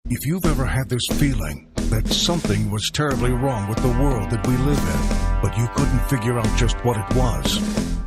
If you've ever had this feeling that something was terribly wrong with the world that we live in, but you couldn't figure out just what it was,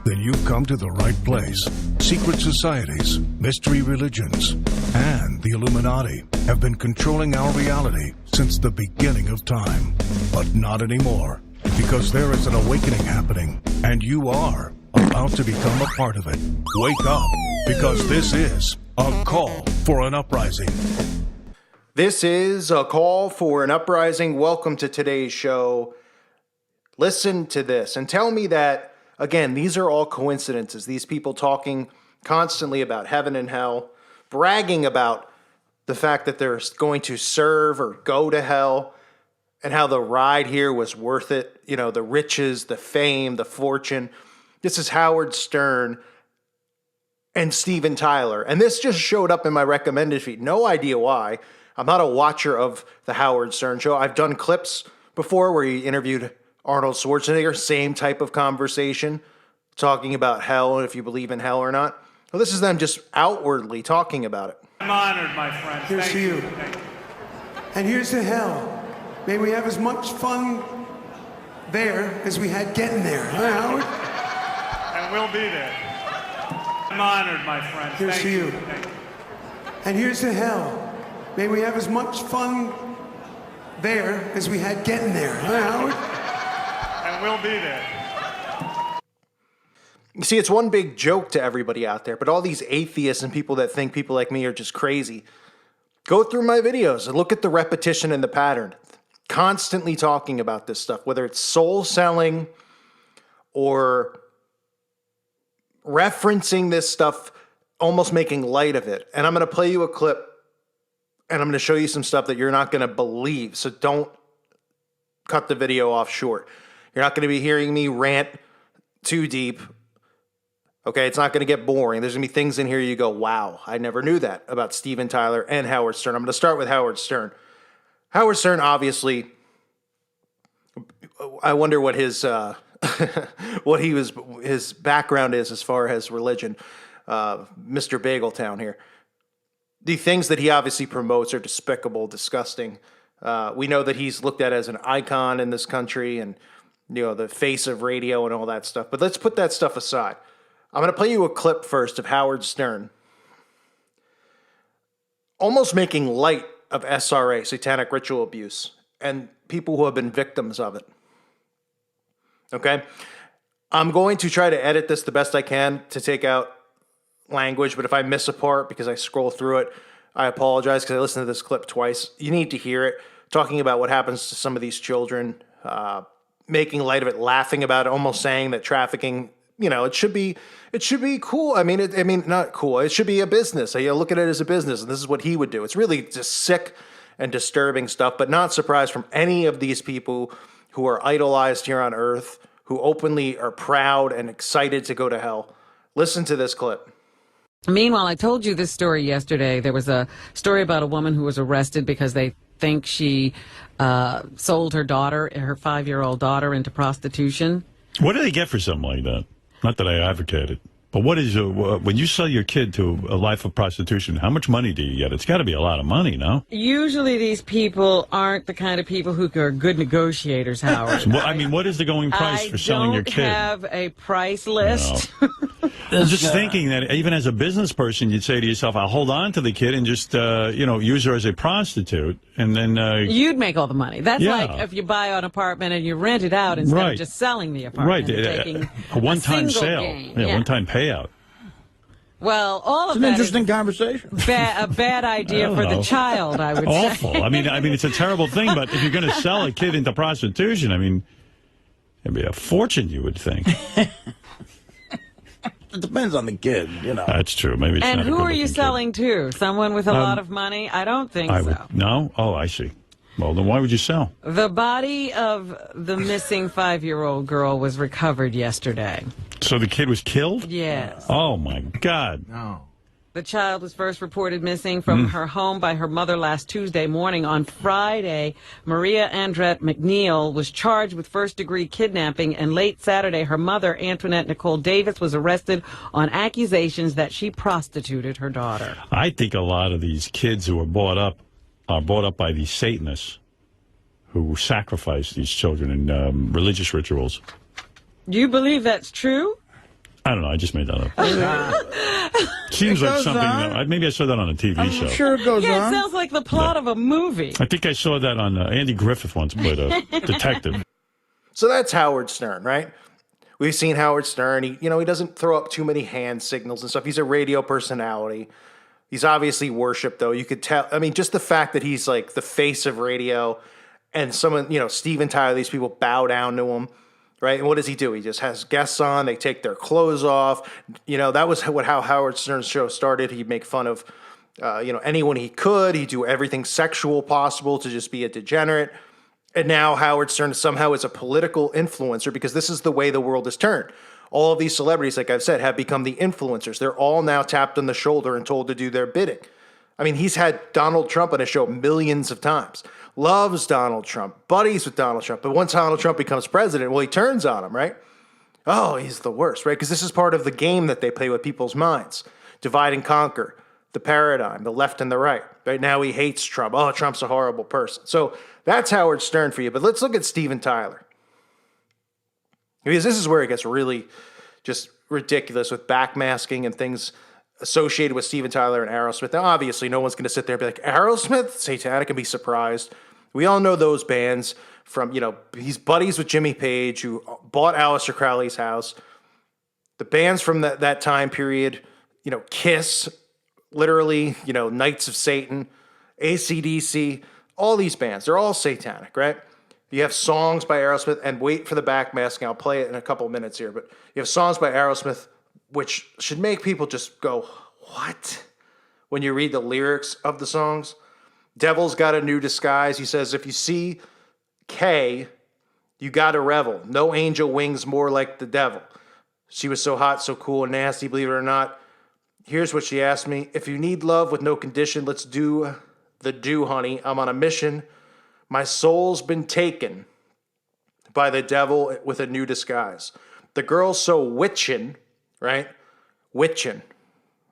then you've come to the right place. Secret societies, mystery religions, and the Illuminati have been controlling our reality since the beginning of time. But not anymore, because there is an awakening happening, and you are about to become a part of it. Wake up, because this is a call for an uprising. This is a call for an uprising. Welcome to today's show. Listen to this and tell me that, again, these are all coincidences. These people talking constantly about heaven and hell, bragging about the fact that they're going to serve or go to hell, and how the ride here was worth it. You know, the riches, the fame, the fortune. This is Howard Stern and Steven Tyler. And this just showed up in my recommended feed. No idea why. I'm not a watcher of the Howard Stern show. I've done clips before where he interviewed Arnold Schwarzenegger, same type of conversation, talking about hell and if you believe in hell or not. Well, this is them just outwardly talking about it. I'm honored, my friend. Here's to you. And here's to hell. May we have as much fun there as we had getting there. Huh, Howard? And we'll be there. I'm honored, my friend. Here's to you. And here's to hell. May we have as much fun there as we had getting there. Huh, Howard? And we'll be there. You see, it's one big joke to everybody out there, but all these atheists and people that think people like me are just crazy, go through my videos and look at the repetition and the pattern. Constantly talking about this stuff, whether it's soul selling or referencing this stuff, almost making light of it. And I'm going to play you a clip and I'm going to show you some stuff that you're not going to believe. So don't cut the video off short. You're not going to be hearing me rant too deep. Okay, it's not going to get boring. There's going to be things in here you go, wow, I never knew that about Steven Tyler and Howard Stern. I'm going to start with Howard Stern. Howard Stern, obviously, I wonder what his his background is as far as religion. Mr. Bageltown here. The things that he obviously promotes are despicable, disgusting. We know that he's looked at as an icon in this country and, you know, the face of radio and all that stuff. But let's put that stuff aside. I'm going to play you a clip first of Howard Stern almost making light of SRA, satanic ritual abuse, and people who have been victims of it. Okay? I'm going to try to edit this the best I can to take out language, but if I miss a part because I scroll through it, I apologize because I listened to this clip twice. You need to hear it, talking about what happens to some of these children, making light of it, laughing about it, almost saying that trafficking, you know, it should be cool. I mean, not cool. It should be a business. You look at it as a business, and this is what he would do. It's really just sick and disturbing stuff, but not surprised from any of these people who are idolized here on earth, who openly are proud and excited to go to hell. Listen to this clip. Meanwhile, I told you this story yesterday. There was a story about a woman who was arrested because they think she sold her daughter, her 5-year-old daughter, into prostitution. What do they get for something like that? Not that I advocate it. But what is when you sell your kid to a life of prostitution, how much money do you get? It's got to be a lot of money, no? Usually these people aren't the kind of people who are good negotiators, Howard. So, I mean, what is the going price for selling your kid? I don't have a price list. No. I'm just thinking that even as a business person, you'd say to yourself, I'll hold on to the kid and just, use her as a prostitute. And then... You'd make all the money. That's like if you buy an apartment and you rent it out instead of just selling the apartment. Right. Taking a one-time sale. Gain. Yeah, one-time payout. Well, all of it's an interesting conversation. A bad idea for the child, I would say. Awful. I mean, it's a terrible thing, but if you're going to sell a kid into prostitution, I mean, it'd be a fortune, you would think. It depends on the kid, you know. That's true. Maybe it's and not who a are you selling to? Someone with a lot of money? I don't think so. No? Oh, I see. Well, then why would you sell? The body of the missing 5-year-old girl was recovered yesterday. So the kid was killed? Yes. Oh, my God. No. The child was first reported missing from her home by her mother last Tuesday morning. On Friday, Maria Andrette McNeil was charged with first-degree kidnapping, and late Saturday, her mother, Antoinette Nicole Davis, was arrested on accusations that she prostituted her daughter. I think a lot of these kids who are brought up are brought up by these Satanists who sacrifice these children in religious rituals. Do you believe that's true? I don't know. I just made that up. Seems like something. Maybe I saw that on a TV show. Sure it goes Yeah, on. it sounds like the plot of a movie. I think I saw that on Andy Griffith once played a detective. So that's Howard Stern, right? We've seen Howard Stern. He doesn't throw up too many hand signals and stuff. He's a radio personality. He's obviously worshipped, though. You could tell. I mean, just the fact that he's like the face of radio, and someone, Steven Tyler, these people bow down to him, right? And what does he do? He just has guests on. They take their clothes off. That was how Howard Stern's show started. He'd make fun of, anyone he could. He'd do everything sexual possible to just be a degenerate. And now Howard Stern somehow is a political influencer because this is the way the world has turned. All of these celebrities, like I've said, have become the influencers. They're all now tapped on the shoulder and told to do their bidding. I mean, he's had Donald Trump on his show millions of times. Loves Donald Trump, buddies with Donald Trump. But once Donald Trump becomes president, well, he turns on him, right? Oh, he's the worst, right? Because this is part of the game that they play with people's minds. Divide and conquer, the paradigm, the left and the right. Right now he hates Trump. Oh, Trump's a horrible person. So that's Howard Stern for you. But let's look at Steven Tyler. Because this is where it gets really just ridiculous with backmasking and things associated with Steven Tyler and Aerosmith. Now, obviously, no one's going to sit there and be like, Aerosmith? Satanic, and be surprised. We all know those bands from, he's buddies with Jimmy Page, who bought Aleister Crowley's house. The bands from that time period, Kiss, literally, Knights of Satan, AC/DC, all these bands, they're all satanic, right? You have songs by Aerosmith, and wait for the backmasking. I'll play it in a couple of minutes here, but you have songs by Aerosmith which should make people just go, what? When you read the lyrics of the songs. Devil's got a new disguise. He says, if you see Kay, you got to revel. No angel wings more like the devil. She was so hot, so cool and nasty, believe it or not. Here's what she asked me. If you need love with no condition, let's do the do, honey. I'm on a mission. My soul's been taken by the devil with a new disguise. The girl's so witchin', right? Witchin'.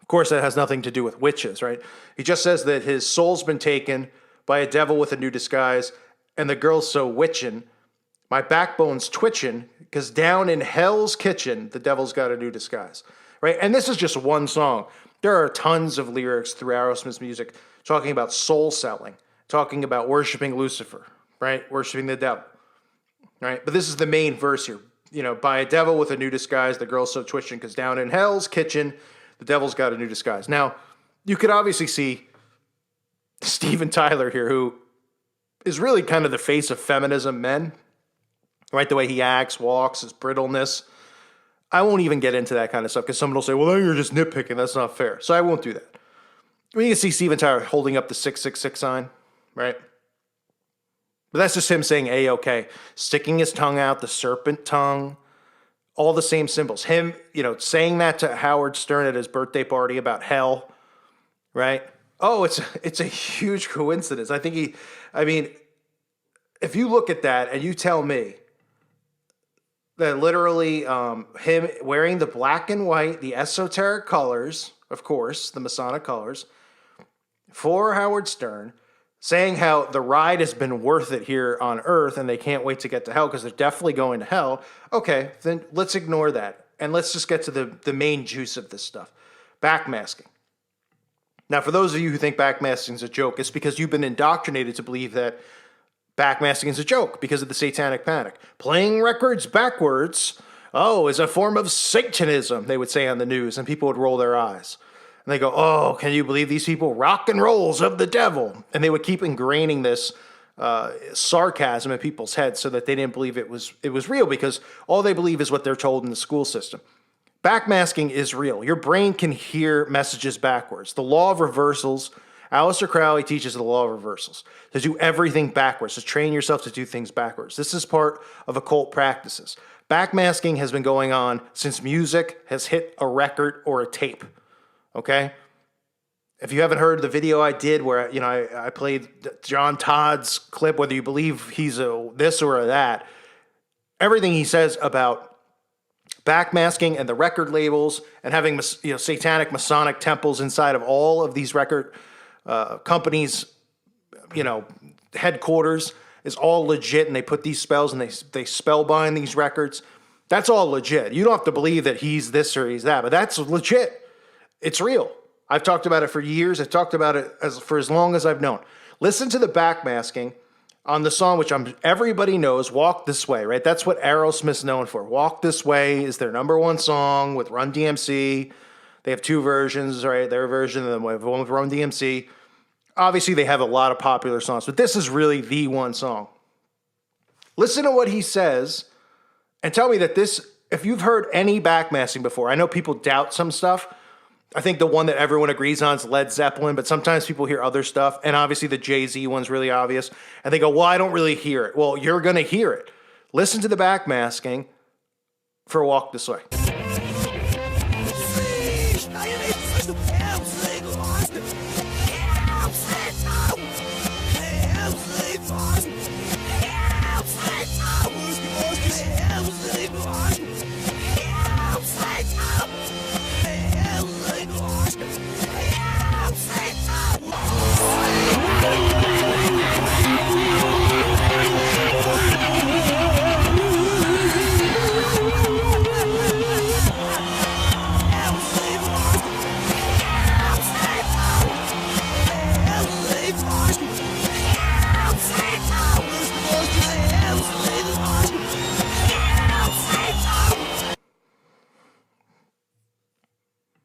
Of course, that has nothing to do with witches, right? He just says that his soul's been taken by a devil with a new disguise, and the girl's so witchin'. My backbone's twitching, because down in hell's kitchen, the devil's got a new disguise, right? And this is just one song. There are tons of lyrics through Aerosmith's music talking about soul selling, talking about worshiping Lucifer, right? Worshiping the devil, right? But this is the main verse here. By a devil with a new disguise, the girl's so twitching, because down in hell's kitchen, the devil's got a new disguise. Now, you could obviously see Steven Tyler here, who is really kind of the face of feminism men, right? The way he acts, walks, his brittleness. I won't even get into that kind of stuff because someone will say, well, you're just nitpicking. That's not fair. So I won't do that. You can see Steven Tyler holding up the 666 sign, right? But that's just him saying A-OK. Sticking his tongue out, the serpent tongue, all the same symbols. Him, saying that to Howard Stern at his birthday party about hell, right? Oh, it's a huge coincidence. If you look at that and you tell me that literally him wearing the black and white, the esoteric colors, of course, the Masonic colors, for Howard Stern, saying how the ride has been worth it here on Earth and they can't wait to get to hell because they're definitely going to hell. Okay, then let's ignore that. And let's just get to the main juice of this stuff. Backmasking. Now, for those of you who think backmasking is a joke, it's because you've been indoctrinated to believe that backmasking is a joke because of the satanic panic. Playing records backwards, is a form of Satanism, they would say on the news, and people would roll their eyes. And they go, oh, can you believe these people? Rock and rolls of the devil. And they would keep ingraining this sarcasm in people's heads so that they didn't believe it was real because all they believe is what they're told in the school system. Backmasking is real. Your brain can hear messages backwards. The law of reversals, Aleister Crowley teaches the law of reversals, to do everything backwards, to train yourself to do things backwards. This is part of occult practices. Backmasking has been going on since music has hit a record or a tape. Okay? If you haven't heard the video I did where, I played John Todd's clip, whether you believe he's a this or a that, everything he says about backmasking and the record labels and having, satanic Masonic temples inside of all of these record companies, headquarters is all legit, and they put these spells and they spellbind these records. That's all legit. You don't have to believe that he's this or he's that, but that's legit. It's real. I've talked about it for years. I've talked about it for as long as I've known. Listen to the backmasking on the song, which everybody knows, Walk This Way, right? That's what Aerosmith's known for. Walk This Way is their number one song with Run DMC. They have two versions, right? Their version, and then we have one with Run DMC. Obviously, they have a lot of popular songs, but this is really the one song. Listen to what he says and tell me that if you've heard any backmasking before, I know people doubt some stuff. I think the one that everyone agrees on is Led Zeppelin, but sometimes people hear other stuff, and obviously the Jay-Z one's really obvious, and they go, well, I don't really hear it. Well, you're going to hear it. Listen to the backmasking for Walk This Way.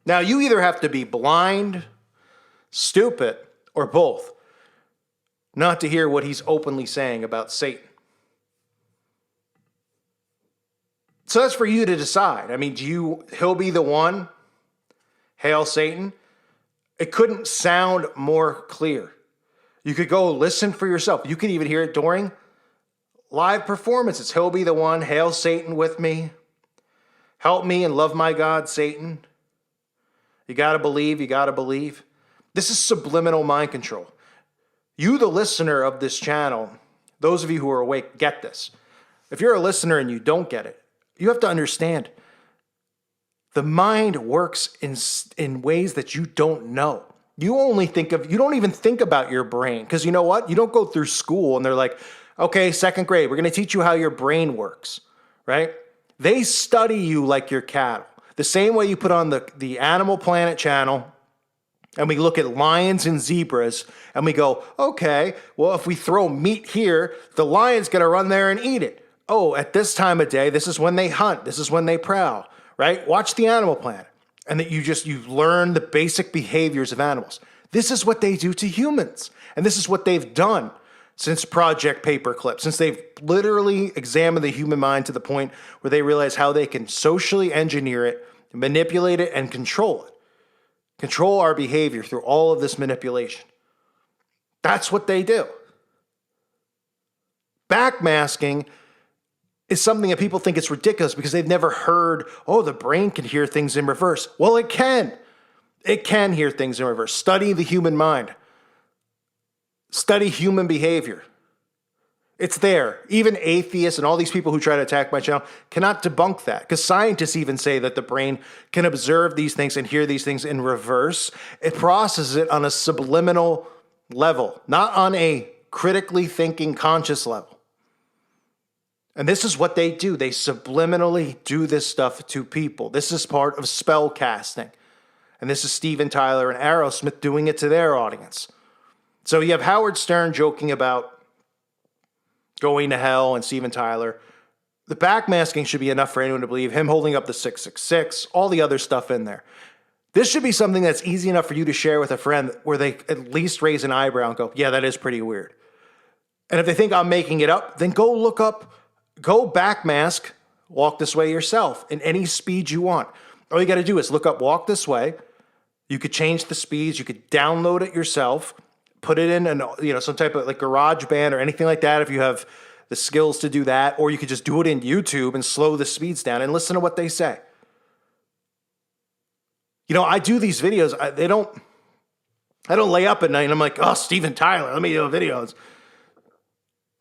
Now, you either have to be blind, stupid, or both not to hear what he's openly saying about Satan. So that's for you to decide. I mean, he'll be the one, hail Satan. It couldn't sound more clear. You could go listen for yourself. You could even hear it during live performances. He'll be the one, hail Satan with me. Help me and love my God, Satan. You got to believe, you got to believe. This is subliminal mind control. You, the listener of this channel, those of you who are awake, get this. If you're a listener and you don't get it, you have to understand the mind works in ways that you don't know. You don't even think about your brain, because you know what? You don't go through school and they're like, okay, second grade, we're going to teach you how your brain works, right? They study you like your cattle. The same way you put on the Animal Planet channel and we look at lions and zebras and we go, okay, well, if we throw meat here, the lion's going to run there and eat it. Oh, at this time of day, this is when they hunt. This is when they prowl, right? Watch the Animal Planet. And that you learn the basic behaviors of animals. This is what they do to humans. And this is what they've done since Project Paperclip, since they've literally examined the human mind to the point where they realize how they can socially engineer it, manipulate it, and control it. Control our behavior through all of this manipulation. That's what they do. Backmasking is something that people think it's ridiculous because they've never heard, oh, the brain can hear things in reverse. Well, it can. It can hear things in reverse. Study the human mind. Study human behavior. It's there. Even atheists and all these people who try to attack my channel cannot debunk that, because scientists even say that the brain can observe these things and hear these things in reverse. It processes it on a subliminal level, not on a critically thinking conscious level. And this is what they do. They subliminally do this stuff to people. This is part of spell casting. And this is Steven Tyler and Aerosmith doing it to their audience. So you have Howard Stern joking about going to hell and Steven Tyler. The backmasking should be enough for anyone to believe. Him holding up the 666, all the other stuff in there. This should be something that's easy enough for you to share with a friend where they at least raise an eyebrow and go, yeah, that is pretty weird. And if they think I'm making it up, then go backmask Walk This Way yourself in any speed you want. All you got to do is look up Walk This Way. You could change the speeds. You could download it yourself. Put it in some type of like GarageBand or anything like that if you have the skills to do that. Or you could just do it in YouTube and slow the speeds down and listen to what they say. I do these videos. I don't lay up at night and I'm like, oh, Steven Tyler, let me do videos.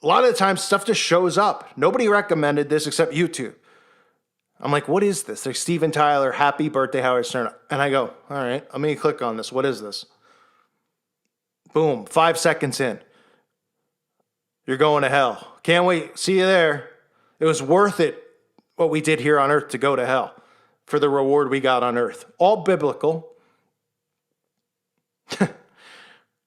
A lot of the times stuff just shows up. Nobody recommended this except YouTube. I'm like, what is this? There's Steven Tyler, happy birthday, Howard Stern. And I go, all right, let me click on this. What is this? Boom, 5 seconds in. You're going to hell. Can't wait. See you there. It was worth it, what we did here on earth, to go to hell for the reward we got on earth. All biblical. And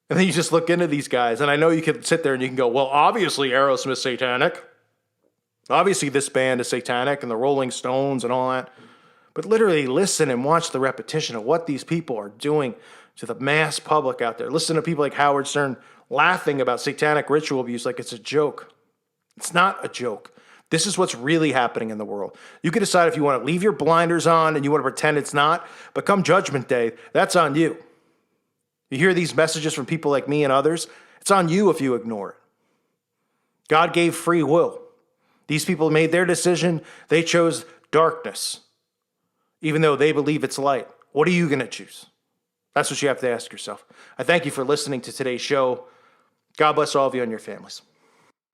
then you just look into these guys, and I know you can sit there and you can go, well, obviously Aerosmith's satanic. Obviously this band is satanic, and the Rolling Stones and all that. But literally listen and watch the repetition of what these people are doing to the mass public out there. Listen to people like Howard Stern laughing about satanic ritual abuse like it's a joke. It's not a joke. This is what's really happening in the world. You can decide if you want to leave your blinders on and you want to pretend it's not, but come Judgment Day, that's on you. You hear these messages from people like me and others, it's on you if you ignore it. God gave free will. These people made their decision. They chose darkness, even though they believe it's light. What are you going to choose? That's what you have to ask yourself. I thank you for listening to today's show. God bless all of you and your families.